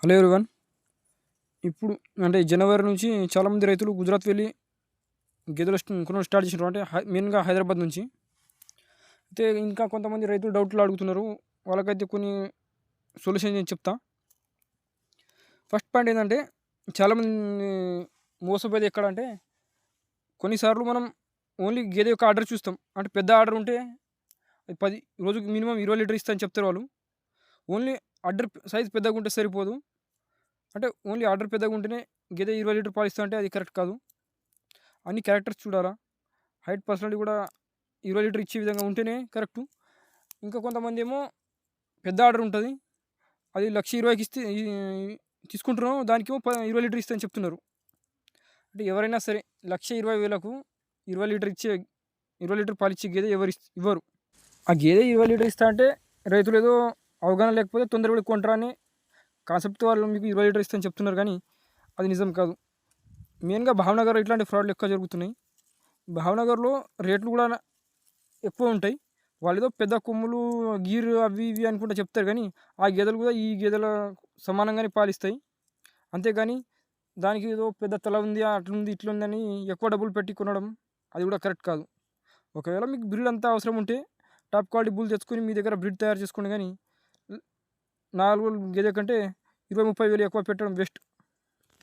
Hello everyone. ఇప్పుడు అంటే జనవరి నుంచి చాలామంది రైతులు గుజరాత్ వెళ్ళి గేదెలు కొనడం స్టార్ట్ చేసినారు. అంటే మెయిన్గా హైదరాబాద్ నుంచి. అయితే ఇంకా కొంతమంది రైతులు డౌట్లు అడుగుతున్నారు. వాళ్ళకైతే కొన్ని సొల్యూషన్ నేను చెప్తా. ఫస్ట్ పాయింట్ ఏంటంటే, చాలామంది మోసపోయేది ఎక్కడ అంటే, కొన్నిసార్లు మనం ఓన్లీ గేదె యొక్క ఆర్డర్ చూస్తాం. అంటే పెద్ద ఆర్డర్ ఉంటే అది 10 రోజుకి మినిమం 20 లీటర్ ఇస్తా అని చెప్తారు వాళ్ళు. ఓన్లీ ఆర్డర్ సైజ్ పెద్దగా ఉంటే సరిపోదు. అంటే ఓన్లీ ఆర్డర్ పెద్దగా ఉంటేనే గేదె 20 లీటర్ పాలు ఇస్తా అంటే అది కరెక్ట్ కాదు. అన్ని క్యారెక్టర్స్ చూడాలా. హైట్, పర్సనాలిటీ కూడా 20 లీటర్ ఇచ్చే విధంగా ఉంటేనే కరెక్టు. ఇంకా కొంతమంది ఏమో పెద్ద ఆర్డర్ ఉంటుంది, అది 1,20,000కి ఇస్తే తీసుకుంటున్నాం, దానికేమో 20 లీటర్ ఇస్తా అని చెప్తున్నారు. అంటే ఎవరైనా సరే 1,20,000కు 20 లీటర్ ఇచ్చే 20 లీటర్ పాలు ఇచ్చే గేదె ఇవ్వరు. ఆ గేదె 20 లీటర్ ఇస్తా అంటే రైతులు ఏదో అవగాహన లేకపోతే తొందరపడి కొంటారా అని కాన్సెప్ట్ వాళ్ళు మీకు 20 లీటర్ ఇస్తా అని చెప్తున్నారు, కానీ అది నిజం కాదు. మెయిన్గా భావనగర్ ఇట్లాంటి ఫ్రాడ్లు ఎక్కువ జరుగుతున్నాయి. భావనగర్లో రేట్లు కూడా ఎక్కువ ఉంటాయి. వాళ్ళు ఏదో పెద్ద కొమ్ములు, గీరు అవి ఇవి అనుకుంటా చెప్తారు, కానీ ఆ గేదెలు కూడా ఈ గేదెల సమానంగానే పాలిస్తాయి. అంతేగాని దానికి ఏదో పెద్ద తల ఉంది, అట్లుంది ఇట్లుంది అని ఎక్కువ డబ్బులు పెట్టి కొనడం అది కూడా కరెక్ట్ కాదు. ఒకవేళ మీకు బ్రీడ్ అంతా అవసరం ఉంటే టాప్ క్వాలిటీ బుల్ తెచ్చుకొని మీ దగ్గర బ్రీడ్ తయారు చేసుకోండి, కానీ 4 గేదె కంటే 20-30 వేలు ఎక్కువ పెట్టడం బెస్ట్.